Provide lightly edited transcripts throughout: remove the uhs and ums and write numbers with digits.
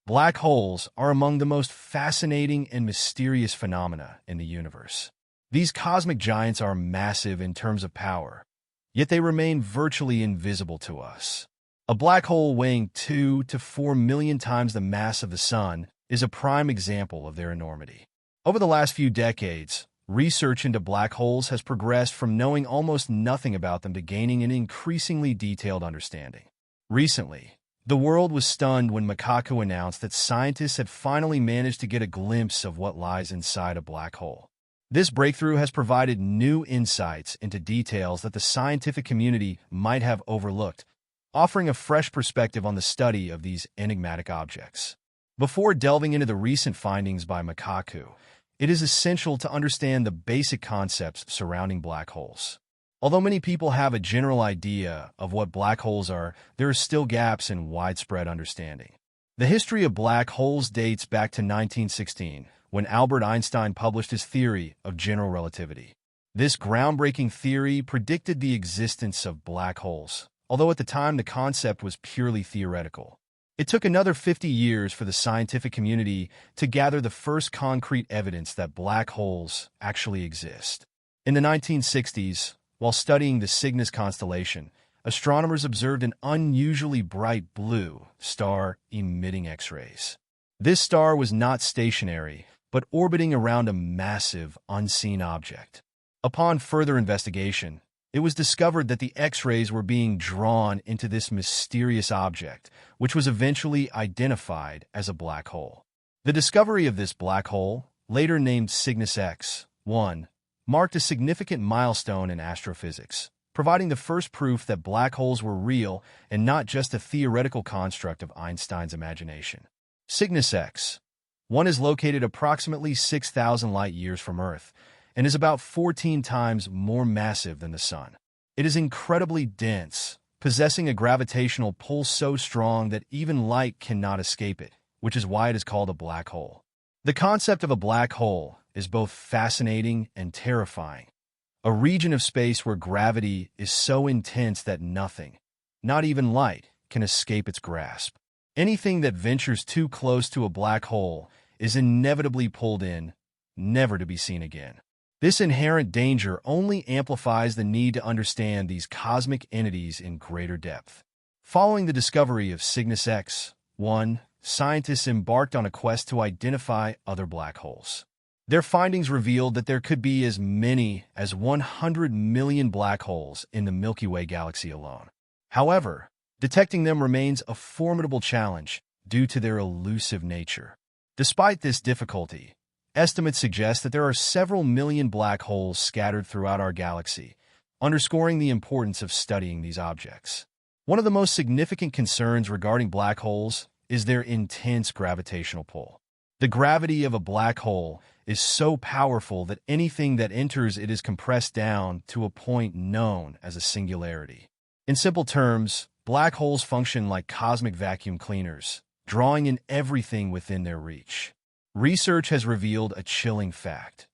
Black holes are among the most fascinating and mysterious phenomena in the universe. These cosmic giants are massive in terms of power, yet they remain virtually invisible to us. A black hole weighing 2 to 4 million times the mass of the Sun is a prime example of their enormity. Over the last few decades, research into black holes has progressed from knowing almost nothing about them to gaining an increasingly detailed understanding. Recently, the world was stunned when Kaku announced that scientists had finally managed to get a glimpse of what lies inside a black hole. This breakthrough has provided new insights into details that the scientific community might have overlooked, offering a fresh perspective on the study of these enigmatic objects. Before delving into the recent findings by Kaku, it is essential to understand the basic concepts surrounding black holes. Although many people have a general idea of what black holes are, there are still gaps in widespread understanding. The history of black holes dates back to 1916, when Albert Einstein published his theory of general relativity. This groundbreaking theory predicted the existence of black holes, although at the time the concept was purely theoretical. It took another 50 years for the scientific community to gather the first concrete evidence that black holes actually exist. In the 1960s, while studying the Cygnus constellation, astronomers observed an unusually bright blue star emitting X-rays. This star was not stationary, but orbiting around a massive, unseen object. Upon further investigation, it was discovered that the X-rays were being drawn into this mysterious object, which was eventually identified as a black hole. The discovery of this black hole, later named Cygnus X-1, marked a significant milestone in astrophysics, providing the first proof that black holes were real and not just a theoretical construct of Einstein's imagination. Cygnus X-1 is located approximately 6,000 light-years from Earth and is about 14 times more massive than the Sun. It is incredibly dense, possessing a gravitational pull so strong that even light cannot escape it, which is why it is called a black hole. The concept of a black hole is both fascinating and terrifying. A region of space where gravity is so intense that nothing, not even light, can escape its grasp. Anything that ventures too close to a black hole is inevitably pulled in, never to be seen again. This inherent danger only amplifies the need to understand these cosmic entities in greater depth. Following the discovery of Cygnus X-1, scientists embarked on a quest to identify other black holes. Their findings revealed that there could be as many as 100 million black holes in the Milky Way galaxy alone. However, detecting them remains a formidable challenge due to their elusive nature. Despite this difficulty, estimates suggest that there are several million black holes scattered throughout our galaxy, underscoring the importance of studying these objects. One of the most significant concerns regarding black holes is their intense gravitational pull. The gravity of a black hole is so powerful that anything that enters it is compressed down to a point known as a singularity. In simple terms, black holes function like cosmic vacuum cleaners, drawing in everything within their reach. Research has revealed a chilling fact.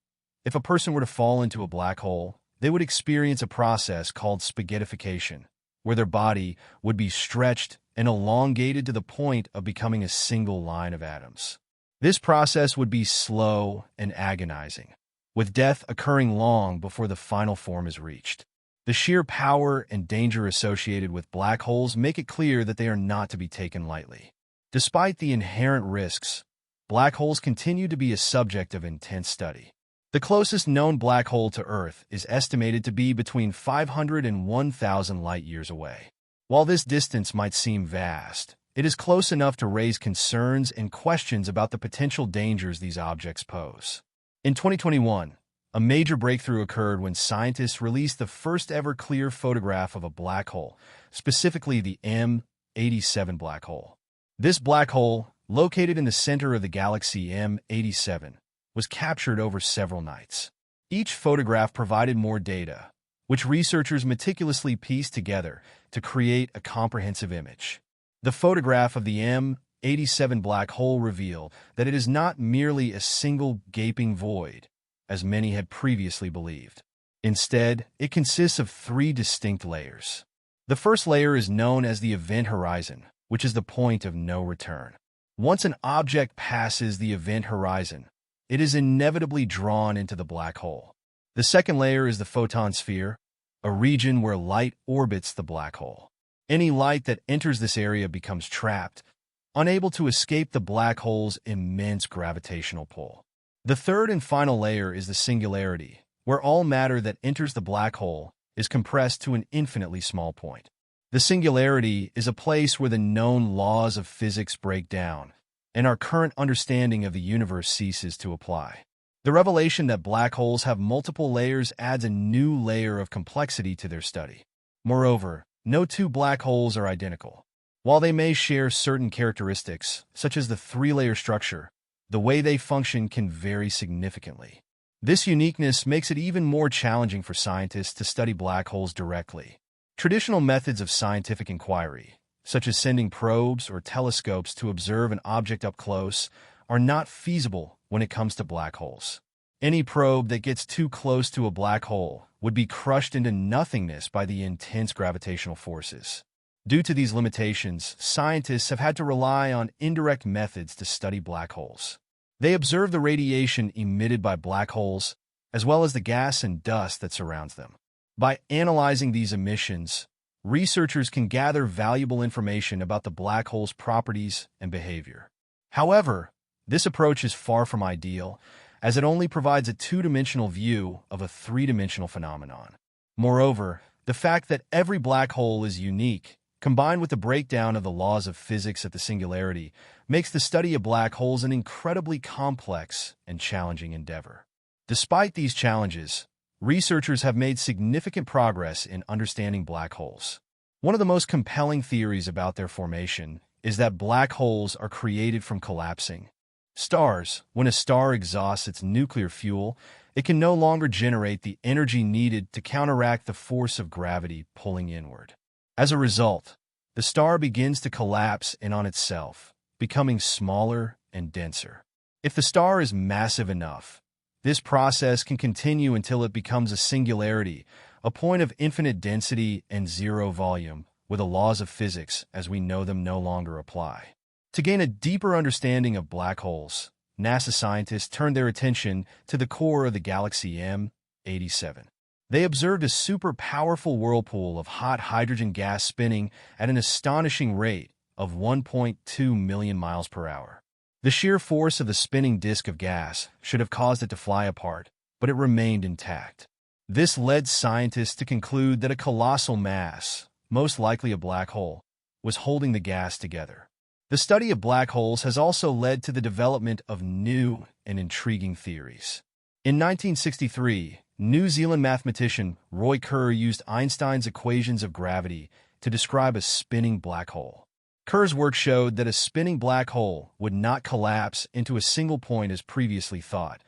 If a person were to fall into a black hole, they would experience a process called spaghettification, where their body would be stretched and elongated to the point of becoming a single line of atoms. This process would be slow and agonizing, with death occurring long before the final form is reached. The sheer power and danger associated with black holes make it clear that they are not to be taken lightly. Despite the inherent risks, black holes continue to be a subject of intense study. The closest known black hole to Earth is estimated to be between 500 and 1,000 light-years away. While this distance might seem vast, it is close enough to raise concerns and questions about the potential dangers these objects pose. In 2021, a major breakthrough occurred when scientists released the first-ever clear photograph of a black hole, specifically the M87 Black Hole. This black hole, located in the center of the galaxy M87, was captured over several nights. Each photograph provided more data, which researchers meticulously pieced together to create a comprehensive image. The photograph of the M87 black hole revealed that it is not merely a single gaping void, as many had previously believed. Instead, it consists of 3 distinct layers. The first layer is known as the event horizon, which is the point of no return. Once an object passes the event horizon, it is inevitably drawn into the black hole. The second layer is the photon sphere, a region where light orbits the black hole. Any light that enters this area becomes trapped, unable to escape the black hole's immense gravitational pull. The third and final layer is the singularity, where all matter that enters the black hole is compressed to an infinitely small point. The singularity is a place where the known laws of physics break down, and our current understanding of the universe ceases to apply. The revelation that black holes have multiple layers adds a new layer of complexity to their study. Moreover, no two black holes are identical. While they may share certain characteristics, such as the three-layer structure, the way they function can vary significantly. This uniqueness makes it even more challenging for scientists to study black holes directly. Traditional methods of scientific inquiry, such as sending probes or telescopes to observe an object up close, are not feasible when it comes to black holes. Any probe that gets too close to a black hole would be crushed into nothingness by the intense gravitational forces. Due to these limitations, scientists have had to rely on indirect methods to study black holes. They observe the radiation emitted by black holes, as well as the gas and dust that surrounds them. By analyzing these emissions, researchers can gather valuable information about the black hole's properties and behavior. However, this approach is far from ideal, as it only provides a two-dimensional view of a three-dimensional phenomenon. Moreover, the fact that every black hole is unique, combined with the breakdown of the laws of physics at the singularity, makes the study of black holes an incredibly complex and challenging endeavor. Despite these challenges, researchers have made significant progress in understanding black holes. One of the most compelling theories about their formation is that black holes are created from collapsing stars. When a star exhausts its nuclear fuel, it can no longer generate the energy needed to counteract the force of gravity pulling inward. As a result, the star begins to collapse in on itself, becoming smaller and denser. If the star is massive enough, this process can continue until it becomes a singularity, a point of infinite density and zero volume, where the laws of physics as we know them no longer apply. To gain a deeper understanding of black holes, NASA scientists turned their attention to the core of the galaxy M87. They observed a super-powerful whirlpool of hot hydrogen gas spinning at an astonishing rate of 1.2 million miles per hour. The sheer force of the spinning disk of gas should have caused it to fly apart, but it remained intact. This led scientists to conclude that a colossal mass, most likely a black hole, was holding the gas together. The study of black holes has also led to the development of new and intriguing theories. In 1963, New Zealand mathematician Roy Kerr used Einstein's equations of gravity to describe a spinning black hole. Kerr's work showed that a spinning black hole would not collapse into a single point as previously thought,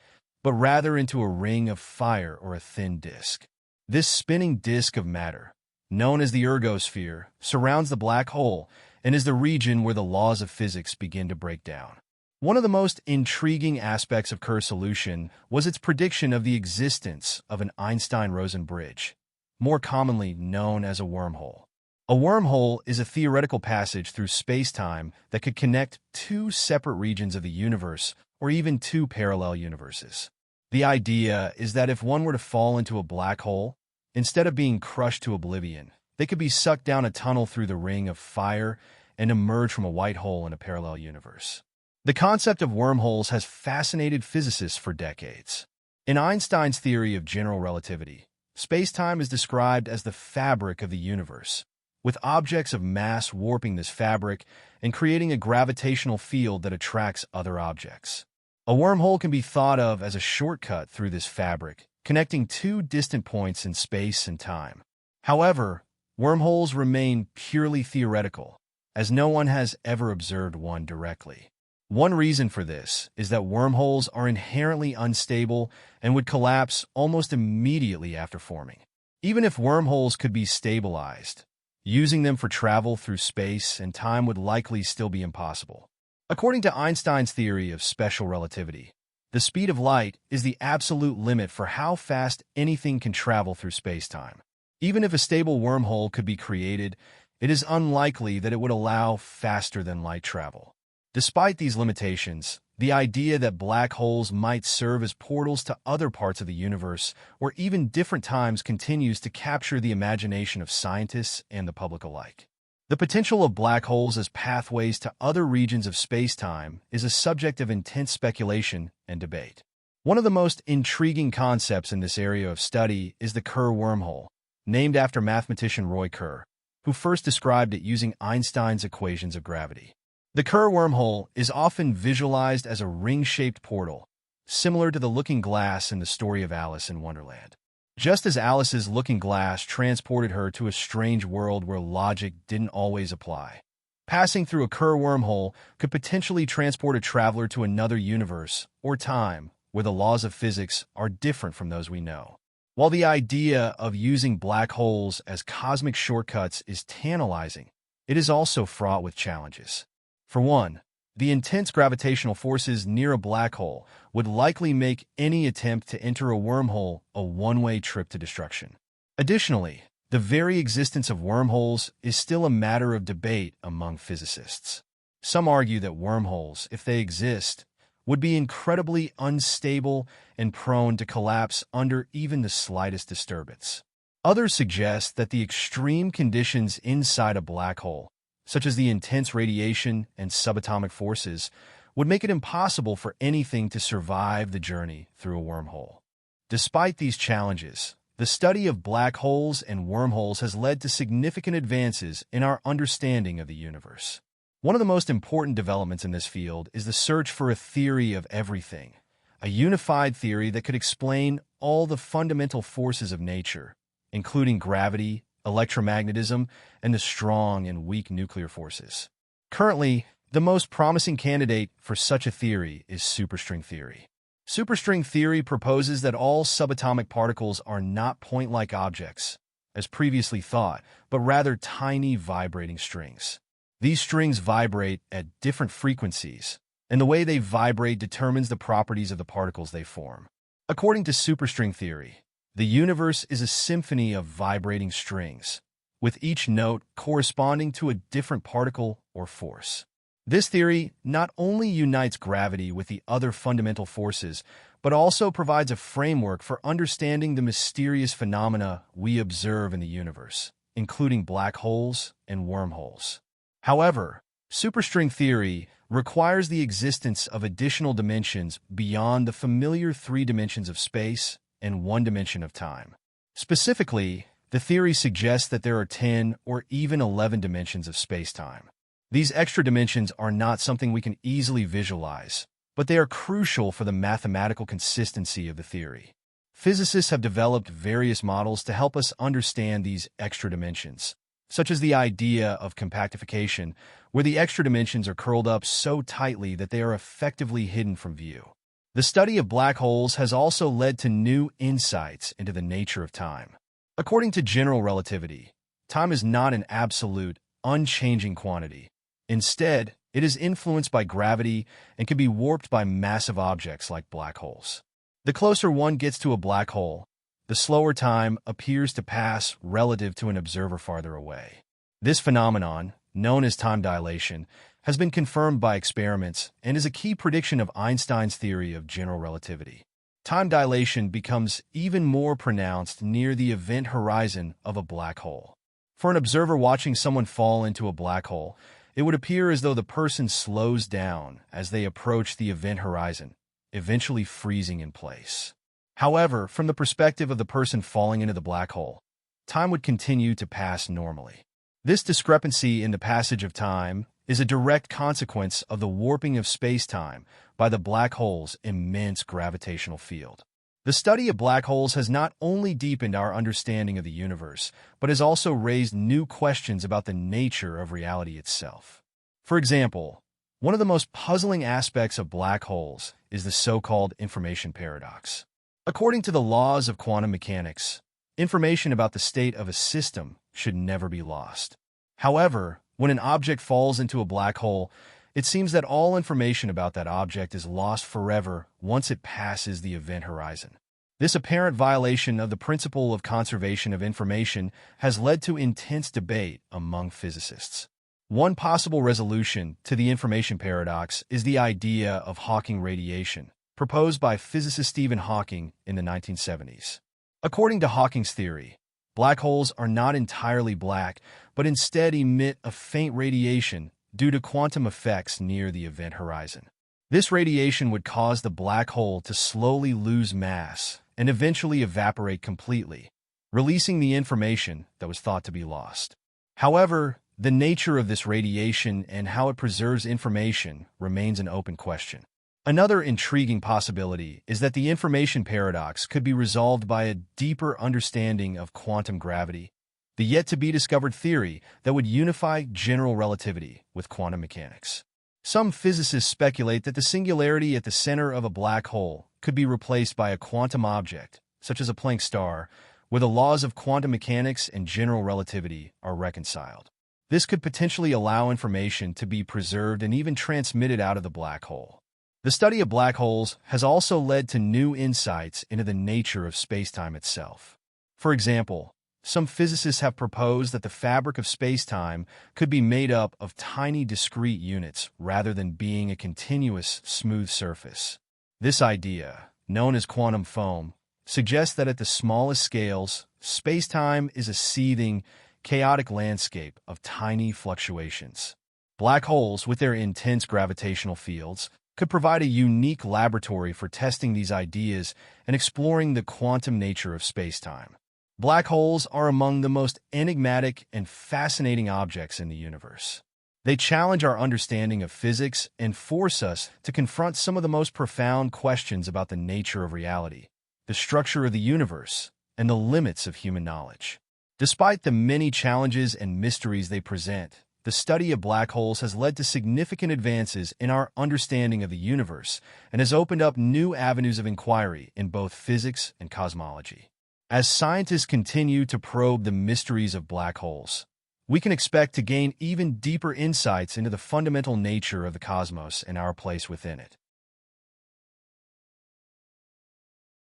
but rather into a ring of fire or a thin disk. This spinning disk of matter, known as the ergosphere, surrounds the black hole and is the region where the laws of physics begin to break down. One of the most intriguing aspects of Kerr's solution was its prediction of the existence of an Einstein-Rosen bridge, more commonly known as a wormhole. A wormhole is a theoretical passage through space-time that could connect two separate regions of the universe or even two parallel universes. The idea is that if one were to fall into a black hole, instead of being crushed to oblivion, they could be sucked down a tunnel through the ring of fire and emerge from a white hole in a parallel universe. The concept of wormholes has fascinated physicists for decades. In Einstein's theory of general relativity, space-time is described as the fabric of the universe, with objects of mass warping this fabric and creating a gravitational field that attracts other objects. A wormhole can be thought of as a shortcut through this fabric, connecting two distant points in space and time. However, wormholes remain purely theoretical, as no one has ever observed one directly. One reason for this is that wormholes are inherently unstable and would collapse almost immediately after forming. Even if wormholes could be stabilized, using them for travel through space and time would likely still be impossible. According to Einstein's theory of special relativity, the speed of light is the absolute limit for how fast anything can travel through space-time. Even if a stable wormhole could be created, it is unlikely that it would allow faster-than-light travel. Despite these limitations, the idea that black holes might serve as portals to other parts of the universe or even different times continues to capture the imagination of scientists and the public alike. The potential of black holes as pathways to other regions of space-time is a subject of intense speculation and debate. One of the most intriguing concepts in this area of study is the Kerr wormhole, named after mathematician Roy Kerr, who first described it using Einstein's equations of gravity. The Kerr wormhole is often visualized as a ring-shaped portal, similar to the looking glass in the story of Alice in Wonderland. Just as Alice's looking glass transported her to a strange world where logic didn't always apply, passing through a Kerr wormhole could potentially transport a traveler to another universe or time where the laws of physics are different from those we know. While the idea of using black holes as cosmic shortcuts is tantalizing, it is also fraught with challenges. For one, the intense gravitational forces near a black hole would likely make any attempt to enter a wormhole a one-way trip to destruction. Additionally, the very existence of wormholes is still a matter of debate among physicists. Some argue that wormholes, if they exist, would be incredibly unstable and prone to collapse under even the slightest disturbance. Others suggest that the extreme conditions inside a black hole, such as the intense radiation and subatomic forces, would make it impossible for anything to survive the journey through a wormhole. Despite these challenges, the study of black holes and wormholes has led to significant advances in our understanding of the universe. One of the most important developments in this field is the search for a theory of everything, a unified theory that could explain all the fundamental forces of nature, including gravity, electromagnetism, and the strong and weak nuclear forces. Currently, the most promising candidate for such a theory is superstring theory. Superstring theory proposes that all subatomic particles are not point-like objects, as previously thought, but rather tiny vibrating strings. These strings vibrate at different frequencies, and the way they vibrate determines the properties of the particles they form. According to superstring theory, the universe is a symphony of vibrating strings, with each note corresponding to a different particle or force. This theory not only unites gravity with the other fundamental forces, but also provides a framework for understanding the mysterious phenomena we observe in the universe, including black holes and wormholes. However, superstring theory requires the existence of additional dimensions beyond the familiar 3 dimensions of space and 1 dimension of time. Specifically, the theory suggests that there are 10 or even 11 dimensions of space-time. These extra dimensions are not something we can easily visualize, but they are crucial for the mathematical consistency of the theory. Physicists have developed various models to help us understand these extra dimensions, such as the idea of compactification, where the extra dimensions are curled up so tightly that they are effectively hidden from view. The study of black holes has also led to new insights into the nature of time. According to general relativity, time is not an absolute, unchanging quantity. Instead, it is influenced by gravity and can be warped by massive objects like black holes. The closer one gets to a black hole, the slower time appears to pass relative to an observer farther away. This phenomenon, known as time dilation, has been confirmed by experiments and is a key prediction of Einstein's theory of general relativity. Time dilation becomes even more pronounced near the event horizon of a black hole. For an observer watching someone fall into a black hole, it would appear as though the person slows down as they approach the event horizon, eventually freezing in place. However, from the perspective of the person falling into the black hole, time would continue to pass normally. This discrepancy in the passage of time is a direct consequence of the warping of space-time by the black hole's immense gravitational field. The study of black holes has not only deepened our understanding of the universe, but has also raised new questions about the nature of reality itself. For example, one of the most puzzling aspects of black holes is the so-called information paradox. According to the laws of quantum mechanics, information about the state of a system should never be lost. However, when an object falls into a black hole, it seems that all information about that object is lost forever once it passes the event horizon. This apparent violation of the principle of conservation of information has led to intense debate among physicists. One possible resolution to the information paradox is the idea of Hawking radiation, proposed by physicist Stephen Hawking in the 1970s. According to Hawking's theory, black holes are not entirely black, but instead emit a faint radiation due to quantum effects near the event horizon. This radiation would cause the black hole to slowly lose mass and eventually evaporate completely, releasing the information that was thought to be lost. However, the nature of this radiation and how it preserves information remains an open question. Another intriguing possibility is that the information paradox could be resolved by a deeper understanding of quantum gravity, the yet-to-be-discovered theory that would unify general relativity with quantum mechanics. Some physicists speculate that the singularity at the center of a black hole could be replaced by a quantum object, such as a Planck star, where the laws of quantum mechanics and general relativity are reconciled. This could potentially allow information to be preserved and even transmitted out of the black hole. The study of black holes has also led to new insights into the nature of spacetime itself. For example, some physicists have proposed that the fabric of spacetime could be made up of tiny discrete units rather than being a continuous, smooth surface. This idea, known as quantum foam, suggests that at the smallest scales, spacetime is a seething, chaotic landscape of tiny fluctuations. Black holes, with their intense gravitational fields, could provide a unique laboratory for testing these ideas and exploring the quantum nature of spacetime. Black holes are among the most enigmatic and fascinating objects in the universe. They challenge our understanding of physics and force us to confront some of the most profound questions about the nature of reality, the structure of the universe, and the limits of human knowledge. Despite the many challenges and mysteries they present, the study of black holes has led to significant advances in our understanding of the universe and has opened up new avenues of inquiry in both physics and cosmology. As scientists continue to probe the mysteries of black holes, we can expect to gain even deeper insights into the fundamental nature of the cosmos and our place within it.